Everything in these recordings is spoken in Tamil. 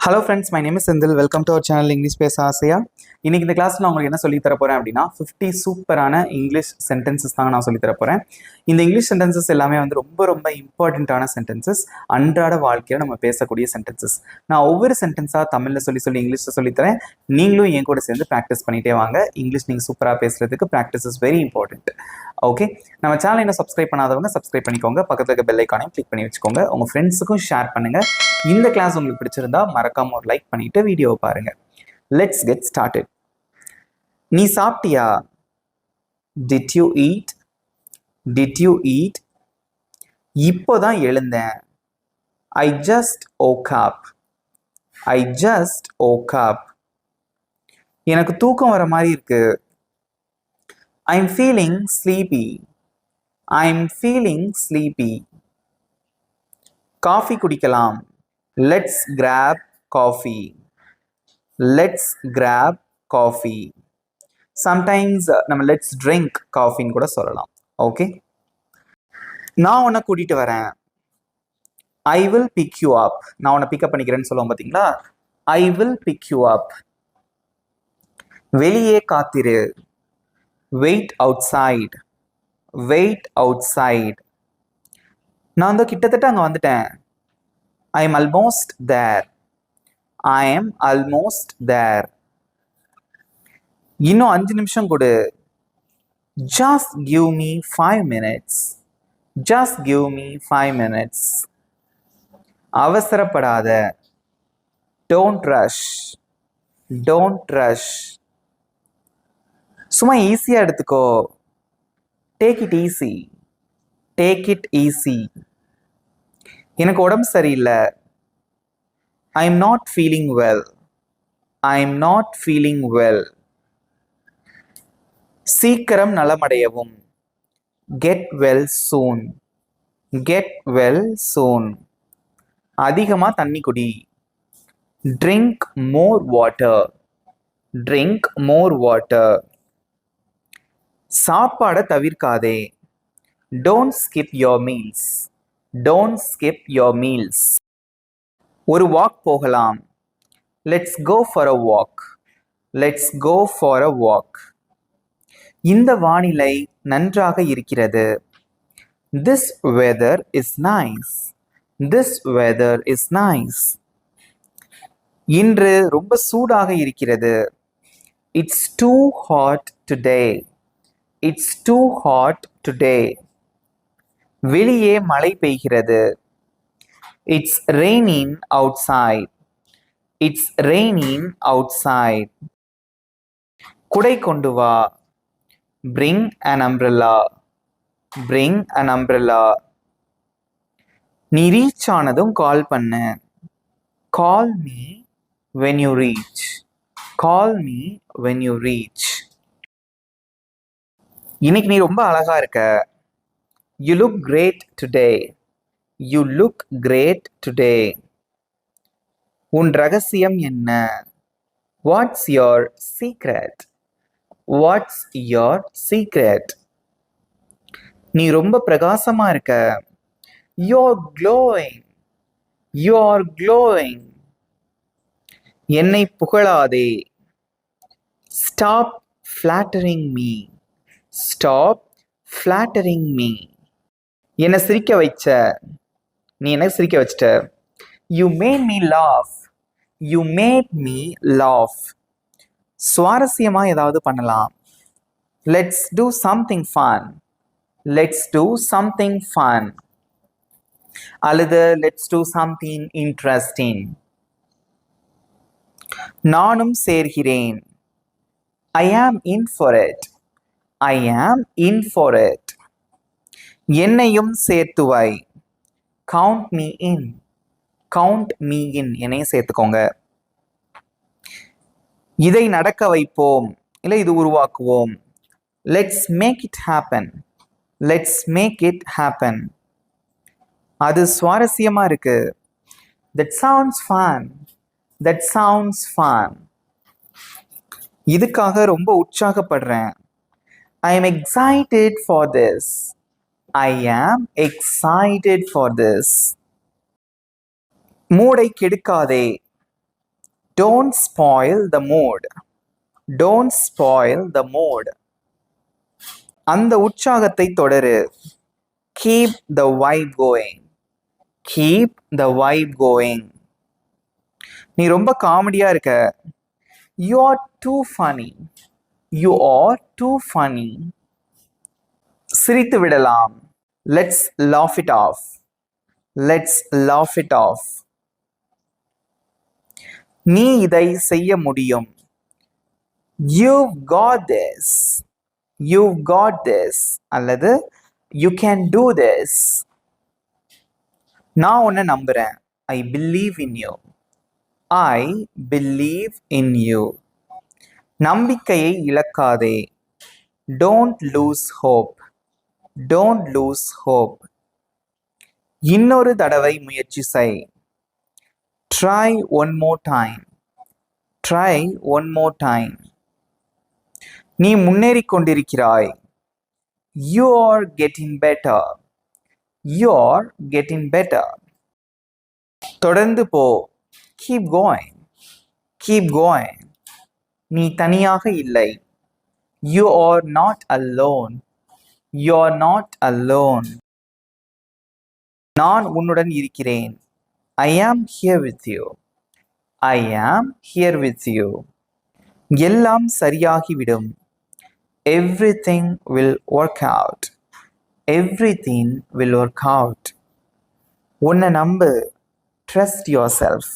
Hello friends, my name is Senthil. Welcome to our channel English பேச ஆசையா. இன்னைக்கு இந்த கிளாஸில் நான் உங்களுக்கு என்ன சொல்லி தர போகிறேன் அப்படின்னா 50 சூப்பரான இங்கிலீஷ் சென்டென்சஸ் தாங்க நான் சொல்லி தர போகிறேன். இந்த இங்கிலீஷ் சென்டென்சஸ் எல்லாமே வந்து ரொம்ப ரொம்ப இம்பார்ட்டண்ட்டான சென்டென்சஸ், அன்றாட வாழ்க்கையில் நம்ம பேசக்கூடிய சென்டென்சஸ். நான் ஒவ்வொரு சென்டென்ஸாக தமிழில் சொல்லி இங்கிலீஷில் சொல்லித்தரேன். நீங்களும் என் கூட சேர்ந்து ப்ராக்டிஸ் பண்ணிகிட்டே வாங்க. இங்கிலீஷ் நீங்கள் சூப்பராக பேசுகிறதுக்கு practice is very important. Okay, நம்ம சேனல் இன்னும் சப்ஸ்கிரைப் பண்ணாதவங்க சப்ஸ்கிரைப் பண்ணிக்கோங்க. பக்கத்தில் இருக்க பெல் ஐக்கானையும் கிளிக் பண்ணி வச்சுக்கோங்க. உங்கள் ஃப்ரெண்ட்ஸுக்கும் ஷேர் பண்ணுங்கள். இந்த கிளாஸ் உங்களுக்கு பிடிச்சிருந்தா மறக்காம ஒரு லைக் பண்ணிட்டு வீடியோவை பாருங்க. Let's get started. நீ சாப்பிட்டியா? Did you eat? Did you eat? இப்போதான் எழுந்தேன். I just woke up. I just woke up. எனக்கு தூக்கம் வர மாதிரி இருக்கு. I'm feeling sleepy. I'm feeling sleepy. Coffee குடிக்கலாம். Let's grab coffee. Let's grab coffee. Sometimes நம்ம let's drink coffee கூட சொல்லலாம். ஓகே, நான் உன்னை கூட்டிட்டு வரேன். I will pick you up. நான் உன்னை பிக்கப் பண்ணிக்கிறேன்னு சொல்லுவோம் பார்த்தீங்களா? I will pick you up. வெளியே காத்திரு. Wait outside. Wait outside. நான் வந்து கிட்டத்தட்ட அங்கே வந்துட்டேன். I am almost there. I am almost there. இன்னும் 5 நிமிஷம் கொடு. Just give me 5 minutes. Just give me 5 minutes. அவசரப்படாத. Don't rush. Don't rush. சும்மா ஈஸியாக எடுத்துக்கோ. Take it easy. Take it easy. எனக்கு உடம்பு சரியில்லை. I am not feeling well. I am not feeling well. சீக்கிரம் நலமடையவும். Get well soon. Get well soon. அதிகமா தண்ணி குடி. Drink more water. Drink more water. சாப்பாடை தவிர்க்காதே. Don't skip your meals. Don't skip your meals. ஒரு வாக் போகலாம். Let's go for a walk. Let's go for a walk. இந்த வானிலை நன்றாக இருக்கிறது. This weather is nice. This weather is nice. இன்று ரொம்ப சூடாக இருக்கிறது. It's too hot today. It's too hot today. வெளியே மழை பெய்கிறது. It's raining outside. It's raining outside. குடை கொண்டு வா. Bring an umbrella. Bring an umbrella. நீ ரீச் ஆனதும் கால் பண்ணு. Call me when you reach. Call me when you reach. இன்னைக்கு நீ ரொம்ப அழகா இருக்க. You look great today. You look great today. உன் ரகசியம் என்ன? What's your secret? What's your secret? நீ ரொம்ப பிரகாசமா இருக்க. You're glowing. You're glowing. என்னை புகழாதே. Stop flattering me. Stop flattering me. என்னை சிரிக்க வைச்ச. நீ என்ன சிரிக்க வச்சிட்ட. You made me laugh. You made me laugh. சுவாரஸ்யமா ஏதாவது பண்ணலாம். Let's do something fun. Let's do something fun. அல்லது let's do something interesting. நானும் சேர்கிறேன். I am in for it. I am in for it. என்னையும் சேர்த்து வை. Count me in. Count me in. என்னையும் சேர்த்துக்கோங்க. இதை நடக்க வைப்போம். இல்லை இது உருவாக்குவோம். Let's make it happen. Let's make it happen. அது சுவாரஸ்யமா இருக்கு. That sounds fun. That sounds fun. இதுக்காக ரொம்ப உற்சாகப்படுறேன். I am excited for this. I am excited for this. மூடை கெடுக்காதே. Don't spoil the mood. Don't spoil the mood. அந்த உற்சாகத்தை தொடரு. Keep the vibe going. Keep the vibe going. நீ ரொம்ப காமெடியா இருக்க. You are too funny. You are too funny. சிரித்து விடலாம். Let's laugh it off. Let's laugh it off. நீ இதை செய்ய முடியும். You've got this. You've got this. அல்லது you can do this. நான் உன்னை நம்புறேன். I believe in you. I believe in you. நம்பிக்கையை இழக்காதே. Don't lose hope. Don't lose hope. இன்னொரு தடவை முயற்சி செய். Try one more time. Try one more time. நீ முன்னேறிக் கொண்டிருக்கிறாய். You are getting better. You are getting better. தொடர்ந்து போ. Keep going. Keep going. நீ தனியாக இல்லை. You are not alone. You are not alone. நான் உன்னுடன் இருக்கிறேன். I am here with you. I am here with you. எல்லாம் சரியாகிவிடும். Everything will work out. Everything will work out. உன்னை நம்பு. Trust yourself.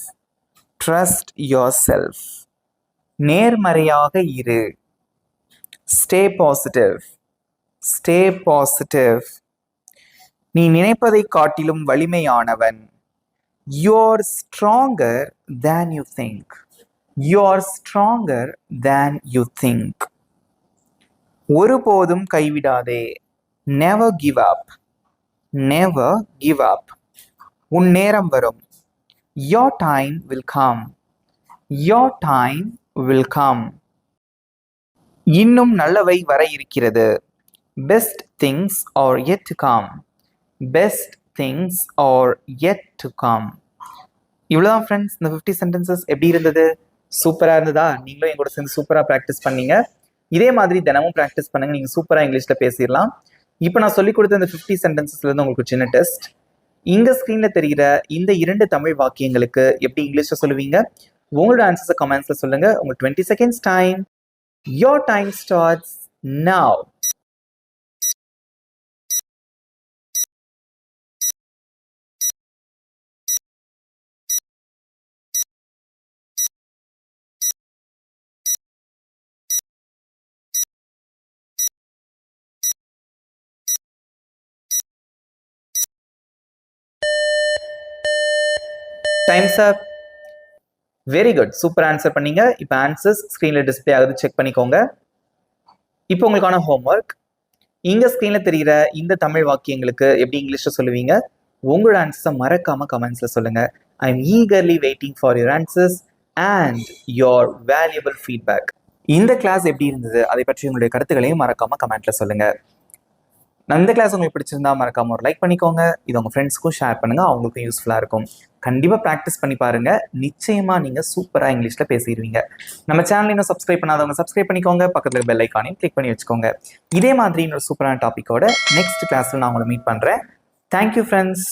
Trust yourself. நேர்மறையாக இரு. Stay positive. Stay positive. நீ நினைப்பதை காட்டிலும் வலிமையானவன். You're stronger than you think. You're stronger than you think. ஒருபோதும் கைவிடாதே. Never give up. Never give up. உன் நேரம் வரும். Your time will come. Your time will come. இன்னும் நல்லவை வர இருக்கிறது. Best things are yet to come. Best things are yet to come. இவ்வளோதான் ஃப்ரெண்ட்ஸ். இந்த 50 சென்டென்சஸ் எப்படி இருந்தது? சூப்பராக இருந்ததா? நீங்களும் என் கூட சேர்ந்து சூப்பராக ப்ராக்டிஸ் பண்ணீங்க. இதே மாதிரி தினமும் ப்ராக்டிஸ் பண்ணுங்க. நீங்கள் சூப்பராக இங்கிலீஷில் பேசிடலாம். இப்போ நான் சொல்லிக் கொடுத்த இந்த 50 சென்டென்சஸ்லேருந்து உங்களுக்கு சின்ன டெஸ்ட். இங்கே ஸ்க்ரீனில் தெரிகிற இந்த 2 தமிழ் வாக்கியங்களுக்கு எப்படி இங்கிலீஷில் சொல்லுவீங்க? உங்களோட ஆன்சர்ஸை கமெண்ட்ஸில் சொல்லுங்கள். உங்களுக்கு 20 seconds time. Your time starts now. Times up. Very good. Super answer பண்ணீங்க. இப்போ ஆன்சர்ஸ் ஸ்க்ரீனில் டிஸ்பிளே ஆகுது, செக் பண்ணிக்கோங்க. இப்போ உங்களுக்கான ஹோம்ஒர்க். இங்கே ஸ்க்ரீனில் தெரிகிற இந்த தமிழ் வாக்கியங்களுக்கு எப்படி இங்கிலீஷில் சொல்லுவீங்க? உங்களோட ஆன்சர்ஸை மறக்காமல் கமெண்ட்ஸில் சொல்லுங்கள். I am eagerly waiting for your answers and your valuable feedback. இந்த கிளாஸ் எப்படி இருந்தது அதை பற்றி உங்களுடைய கருத்துக்களையும் மறக்காமல் கமெண்ட்டில் சொல்லுங்கள். இந்த கிளாஸ் உங்களுக்கு பிடிச்சிருந்தா மறக்காம ஒரு லைக் பண்ணிக்கோங்க. இது உங்கள் ஃப்ரெண்ட்ஸ்க்கும் ஷேர் பண்ணுங்கள், அவங்களுக்கும் யூஸ்ஃபுல்லாக இருக்கும். கண்டிப்பாக ப்ராக்டிஸ் பண்ணி பாருங்கள். நிச்சயமாக நீங்கள் சூப்பராக இங்கிலீஷில் பேசிடுவீங்க. நம்ம சேனல் இன்னும் சப்ஸ்கிரைப் பண்ணாதவங்க சப்ஸ்கிரைப் பண்ணிக்கோங்க. பக்கத்தில் பெல் ஐக்கானையும் கிளிக் பண்ணி வச்சுக்கோங்க. இதே மாதிரி இன்னொரு சூப்பரான டாப்பிக்கோட நெக்ஸ்ட் கிளாஸில் நான் உங்களை மீட் பண்ணுறேன். Thank you friends.